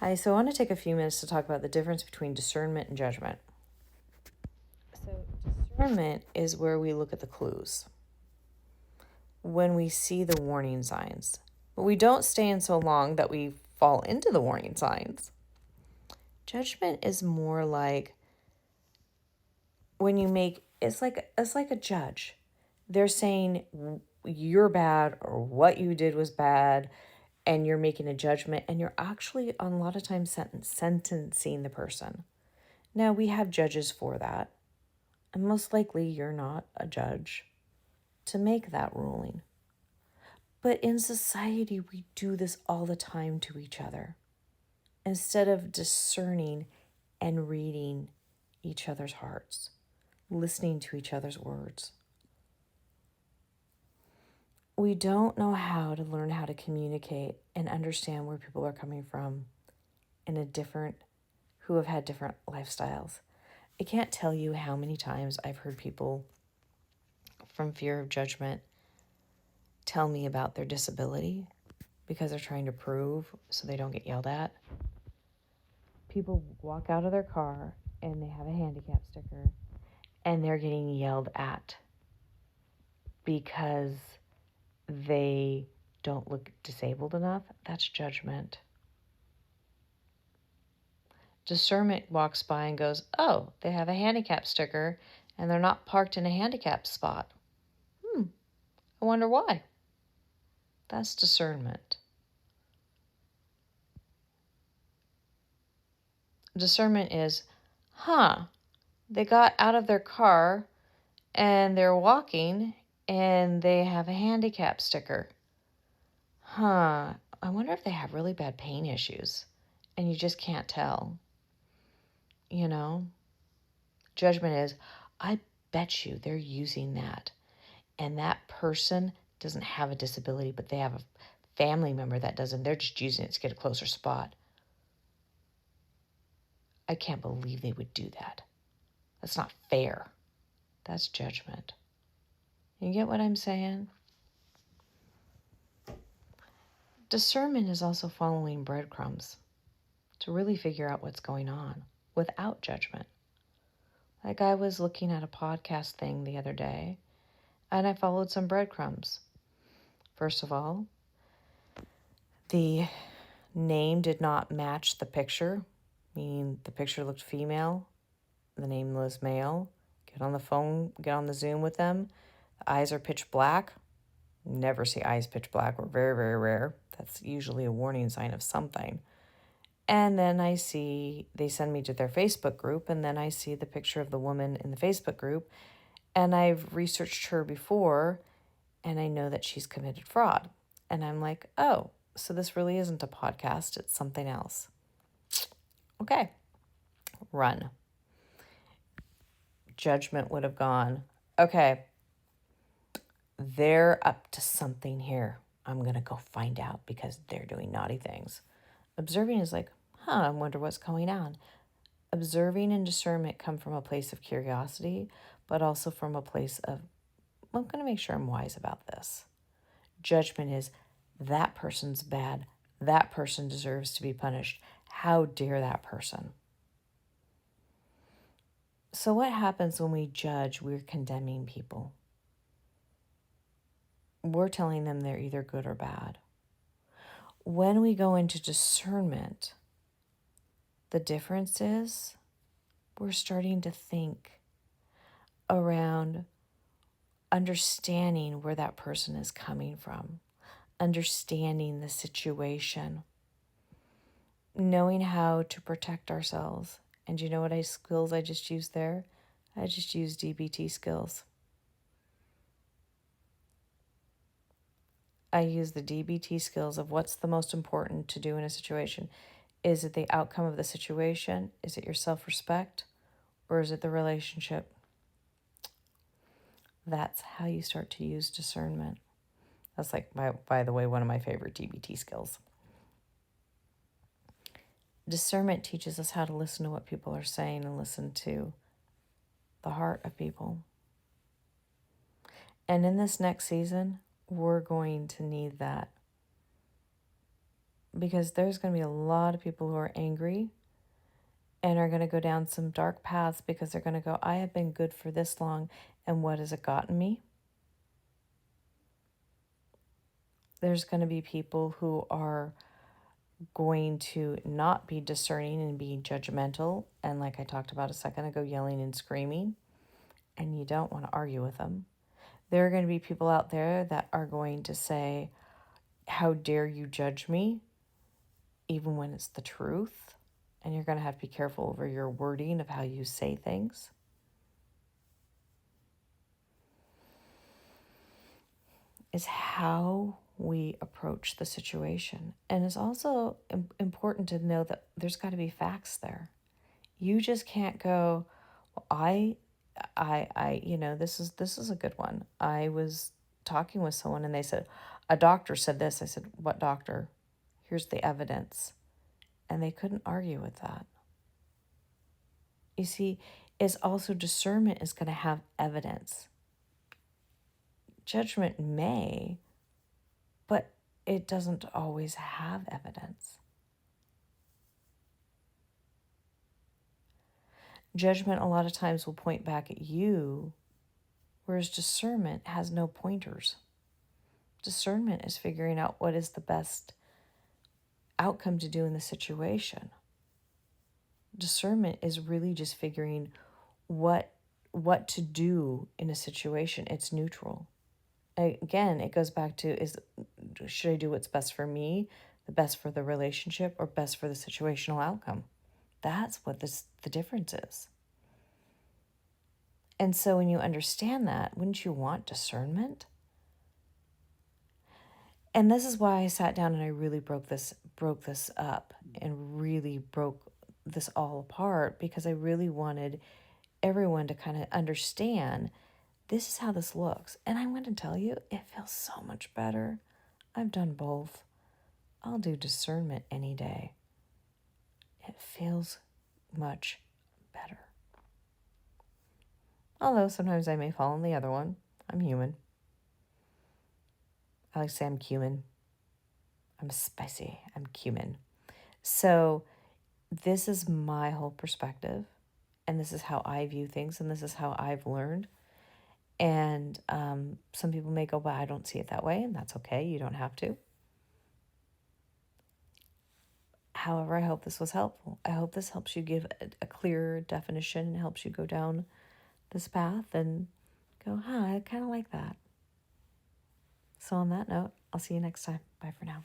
Hi, so I want to take a few minutes to talk about the difference between discernment and judgment. So, discernment is where we look at the clues, when we see the warning signs, but we don't stay in so long that we fall into the warning signs. Judgment is more like when you make it's like a judge. They're saying you're bad or what you did was bad, and you're making a judgment, and you're actually a lot of times sentencing the person. Now, we have judges for that, and most likely you're not a judge to make that ruling. But in society, we do this all the time to each other instead of discerning and reading each other's hearts, listening to each other's words. We don't know how to learn how to communicate and understand where people are coming from who have had different lifestyles. I can't tell you how many times I've heard people from fear of judgment tell me about their disability because they're trying to prove so they don't get yelled at. People walk out of their car and they have a handicap sticker and they're getting yelled at because they don't look disabled enough. That's judgment. Discernment walks by and goes, oh, they have a handicap sticker and they're not parked in a handicap spot. I wonder why. That's discernment. Discernment is, they got out of their car and they're walking and they have a handicap sticker. I wonder if they have really bad pain issues and you just can't tell. Judgment is, I bet you they're using that. And that person doesn't have a disability, but they have a family member that doesn't. They're just using it to get a closer spot. I can't believe they would do that. That's not fair. That's judgment. You get what I'm saying? Discernment is also following breadcrumbs to really figure out what's going on without judgment. Like I was looking at a podcast thing the other day, and I followed some breadcrumbs. First of all, the name did not match the picture, meaning the picture looked female, the name was male. Get on the phone, get on the Zoom with them. The eyes are pitch black. Never see eyes pitch black. We're very, very rare. That's usually a warning sign of something. And then I see, they send me to their Facebook group, and then I see the picture of the woman in the Facebook group, and I've researched her before, and I know that she's committed fraud. And I'm like, oh, so this really isn't a podcast, it's something else. Okay, run. Judgment would have gone, okay, they're up to something here. I'm going to go find out because they're doing naughty things. Observing is like, I wonder what's going on. Observing and discernment come from a place of curiosity, but also from a place of, I'm going to make sure I'm wise about this. Judgment is, that person's bad. That person deserves to be punished. How dare that person? So what happens when we judge? We're condemning people. We're telling them they're either good or bad. When we go into discernment, the difference is we're starting to think around understanding where that person is coming from, understanding the situation, knowing how to protect ourselves. And you know what skills I just used there? I just used DBT skills. I use the DBT skills of what's the most important to do in a situation. Is it the outcome of the situation? Is it your self-respect? Or is it the relationship? That's how you start to use discernment. That's like, by the way, one of my favorite DBT skills. Discernment teaches us how to listen to what people are saying and listen to the heart of people. And in this next season, we're going to need that because there's going to be a lot of people who are angry and are going to go down some dark paths because they're going to go, I have been good for this long, and what has it gotten me? There's going to be people who are going to not be discerning and be judgmental, and like I talked about a second ago, yelling and screaming, and you don't want to argue with them. There are going to be people out there that are going to say, how dare you judge me, even when it's the truth. And you're going to have to be careful over your wording of how you say things. Is how we approach the situation. And it's also important to know that there's got to be facts there. You just can't go, well, this is a good one. I was talking with someone and they said, a doctor said this. I said, what doctor? Here's the evidence. And they couldn't argue with that. You see, it's also discernment is going to have evidence. Judgment may, but it doesn't always have evidence. Judgment a lot of times will point back at you, whereas discernment has no pointers. Discernment is figuring out what is the best outcome to do in the situation. Discernment is really just figuring what to do in a situation. It's neutral. Again, it goes back to, should I do what's best for me, the best for the relationship, or best for the situational outcome? That's what the difference is. And so when you understand that, wouldn't you want discernment? And this is why I sat down and I really broke this up and really broke this all apart, because I really wanted everyone to kind of understand this is how this looks. And I'm going to tell you, it feels so much better. I've done both. I'll do discernment any day. It feels much better. Although sometimes I may fall on the other one. I'm human. I like to say I'm cumin. I'm spicy. I'm cumin. So this is my whole perspective. And this is how I view things. And this is how I've learned. And some people may go, well, I don't see it that way. And that's okay. You don't have to. However, I hope this was helpful. I hope this helps you give a clearer definition, helps you go down this path and go, I kind of like that. So on that note, I'll see you next time. Bye for now.